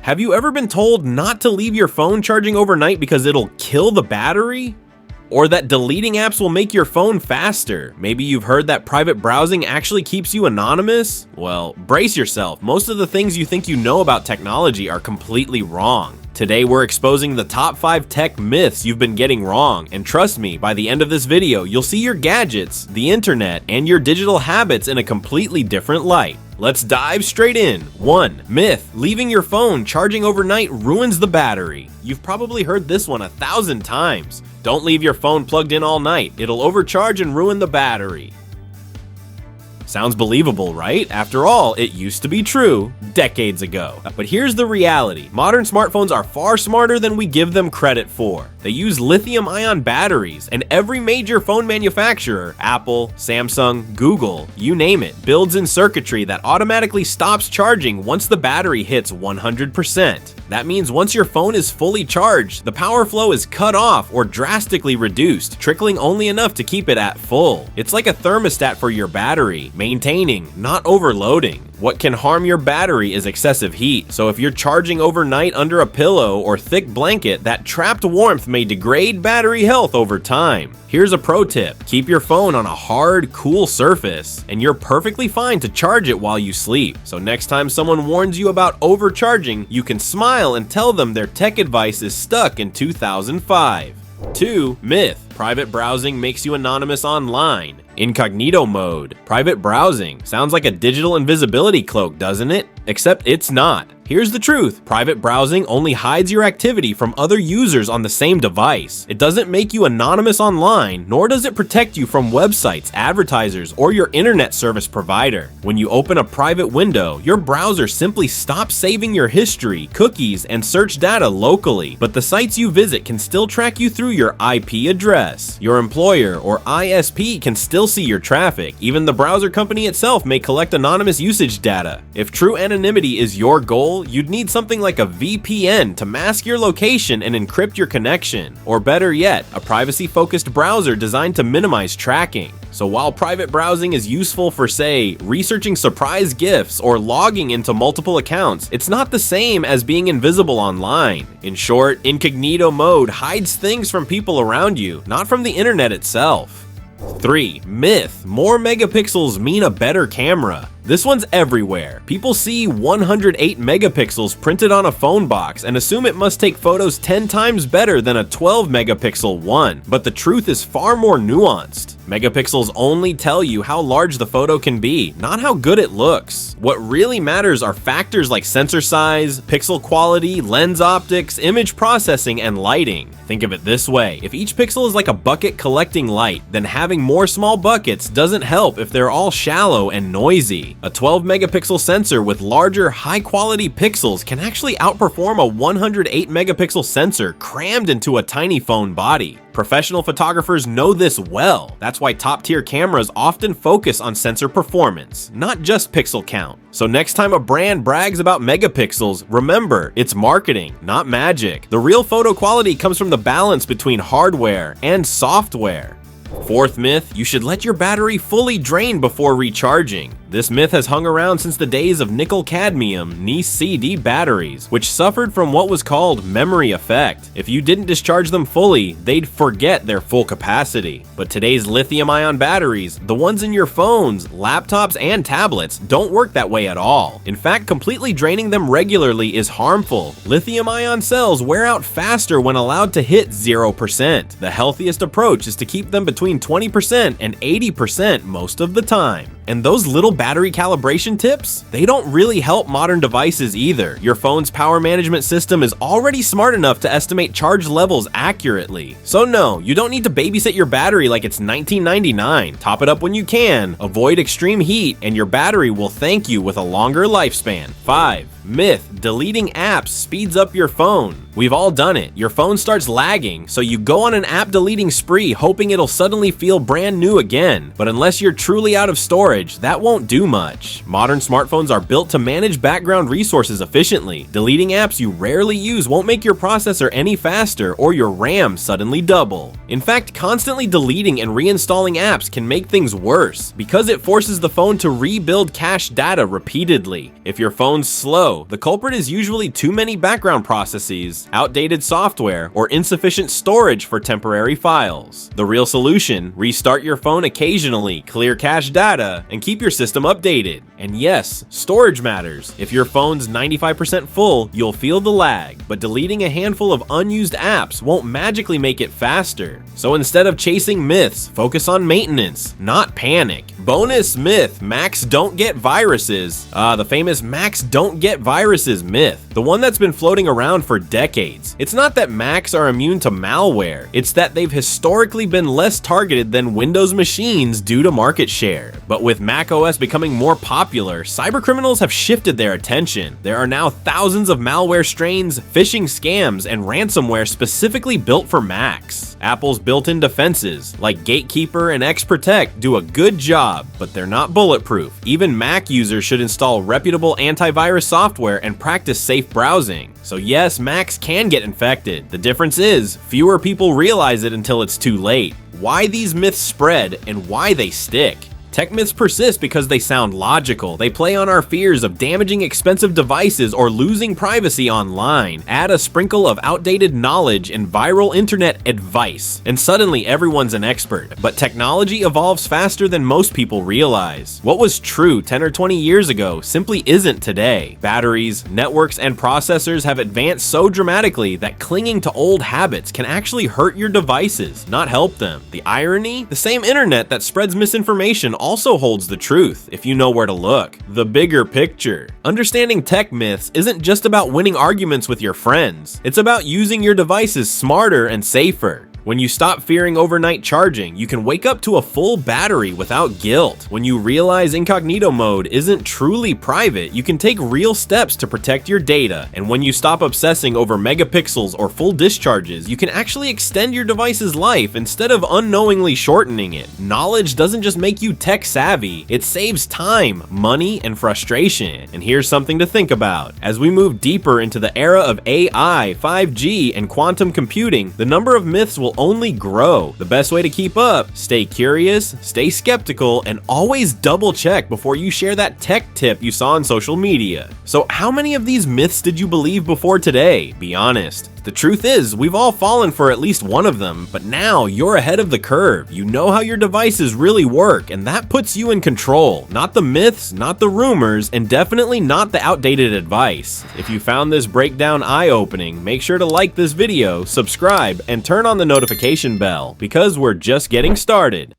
Have you ever been told not to leave your phone charging overnight because it'll kill the battery? Or that deleting apps will make your phone faster? Maybe you've heard that private browsing actually keeps you anonymous? Well, brace yourself. Most of the things you think you know about technology are completely wrong. Today we're exposing the top 5 tech myths you've been getting wrong, and trust me, by the end of this video, you'll see your gadgets, the internet, and your digital habits in a completely different light. Let's dive straight in. 1. Myth: leaving your phone charging overnight ruins the battery. You've probably heard this one 1,000 times. Don't leave your phone plugged in all night. It'll overcharge and ruin the battery. Sounds believable, right? After all, it used to be true decades ago. But here's the reality. Modern smartphones are far smarter than we give them credit for. They use lithium-ion batteries, and every major phone manufacturer, Apple, Samsung, Google, you name it, builds in circuitry that automatically stops charging once the battery hits 100%. That means once your phone is fully charged, the power flow is cut off or drastically reduced, trickling only enough to keep it at full. It's like a thermostat for your battery, maintaining, not overloading. What can harm your battery is excessive heat, so if you're charging overnight under a pillow or thick blanket, that trapped warmth may degrade battery health over time. Here's a pro tip: keep your phone on a hard, cool surface, and you're perfectly fine to charge it while you sleep. So next time someone warns you about overcharging, you can smile and tell them their tech advice is stuck in 2005. 2. Myth: private browsing makes you anonymous online. Incognito mode. Private browsing sounds like a digital invisibility cloak, doesn't it? Except it's not. Here's the truth: private browsing only hides your activity from other users on the same device. It doesn't make you anonymous online, nor does it protect you from websites, advertisers, or your internet service provider. When you open a private window, your browser simply stops saving your history, cookies, and search data locally, but the sites you visit can still track you through your IP address. Your employer or ISP can still see your traffic. Even the browser company itself may collect anonymous usage data. If true anonymity is your goal, you'd need something like a VPN to mask your location and encrypt your connection. Or better yet, a privacy-focused browser designed to minimize tracking. So while private browsing is useful for, say, researching surprise gifts or logging into multiple accounts, it's not the same as being invisible online. In short, incognito mode hides things from people around you, not from the internet itself. 3. Myth: more megapixels mean a better camera. This one's everywhere. People see 108 megapixels printed on a phone box and assume it must take photos 10 times better than a 12 megapixel one, but the truth is far more nuanced. Megapixels only tell you how large the photo can be, not how good it looks. What really matters are factors like sensor size, pixel quality, lens optics, image processing, and lighting. Think of it this way: if each pixel is like a bucket collecting light, then having more small buckets doesn't help if they're all shallow and noisy. A 12 megapixel sensor with larger, high-quality pixels can actually outperform a 108 megapixel sensor crammed into a tiny phone body. Professional photographers know this well. That's why top-tier cameras often focus on sensor performance, not just pixel count. So next time a brand brags about megapixels, remember, it's marketing, not magic. The real photo quality comes from the balance between hardware and software. 4th myth: you should let your battery fully drain before recharging. This myth has hung around since the days of nickel-cadmium (NiCd) batteries, which suffered from what was called memory effect. If you didn't discharge them fully, they'd forget their full capacity. But today's lithium-ion batteries, the ones in your phones, laptops, and tablets, don't work that way at all. In fact, completely draining them regularly is harmful. Lithium-ion cells wear out faster when allowed to hit 0%. The healthiest approach is to keep them between 20% and 80% most of the time. And those little battery calibration tips, they don't really help modern devices either. Your phone's power management system is already smart enough to estimate charge levels accurately. So no, you don't need to babysit your battery like it's 1999. Top it up when you can, avoid extreme heat, and your battery will thank you with a longer lifespan. 5. Myth: deleting apps speeds up your phone. We've all done it. Your phone starts lagging, so you go on an app deleting spree hoping it'll suddenly feel brand new again. But unless you're truly out of storage, that won't do much. Modern smartphones are built to manage background resources efficiently. Deleting apps you rarely use won't make your processor any faster or your RAM suddenly double. In fact, constantly deleting and reinstalling apps can make things worse because it forces the phone to rebuild cached data repeatedly. If your phone's slow, No, the culprit is usually too many background processes, outdated software, or insufficient storage for temporary files. The real solution: restart your phone occasionally, clear cache data, and keep your system updated. And yes, storage matters. If your phone's 95% full, you'll feel the lag, but deleting a handful of unused apps won't magically make it faster. So instead of chasing myths, focus on maintenance, not panic. Bonus myth: Macs don't get viruses. The famous Macs don't get viruses myth, the one that's been floating around for decades. It's not that Macs are immune to malware, it's that they've historically been less targeted than Windows machines due to market share. But with macOS becoming more popular, cybercriminals have shifted their attention. There are now thousands of malware strains, phishing scams, and ransomware specifically built for Macs. Apple's built-in defenses, like Gatekeeper and XProtect, do a good job, but they're not bulletproof. Even Mac users should install reputable antivirus software and practice safe browsing. So yes, Macs can get infected. The difference is, fewer people realize it until it's too late. Why these myths spread and why they stick. Tech myths persist because they sound logical. They play on our fears of damaging expensive devices or losing privacy online. Add a sprinkle of outdated knowledge and viral internet advice, and suddenly everyone's an expert. But technology evolves faster than most people realize. What was true 10 or 20 years ago simply isn't today. Batteries, networks, and processors have advanced so dramatically that clinging to old habits can actually hurt your devices, not help them. The irony? The same internet that spreads misinformation also holds the truth if you know where to look. The bigger picture. Understanding tech myths isn't just about winning arguments with your friends. It's about using your devices smarter and safer. When you stop fearing overnight charging, you can wake up to a full battery without guilt. When you realize incognito mode isn't truly private, you can take real steps to protect your data. And when you stop obsessing over megapixels or full discharges, you can actually extend your device's life instead of unknowingly shortening it. Knowledge doesn't just make you tech savvy, it saves time, money, and frustration. And here's something to think about. As we move deeper into the era of AI, 5G, and quantum computing, the number of myths will only grow. The best way to keep up: stay curious, stay skeptical, and always double check before you share that tech tip you saw on social media. So how many of these myths did you believe before today? Be honest. The truth is, we've all fallen for at least one of them, but now you're ahead of the curve. You know how your devices really work, and that puts you in control. Not the myths, not the rumors, and definitely not the outdated advice. If you found this breakdown eye-opening, make sure to like this video, subscribe, and turn on the notification bell, because we're just getting started.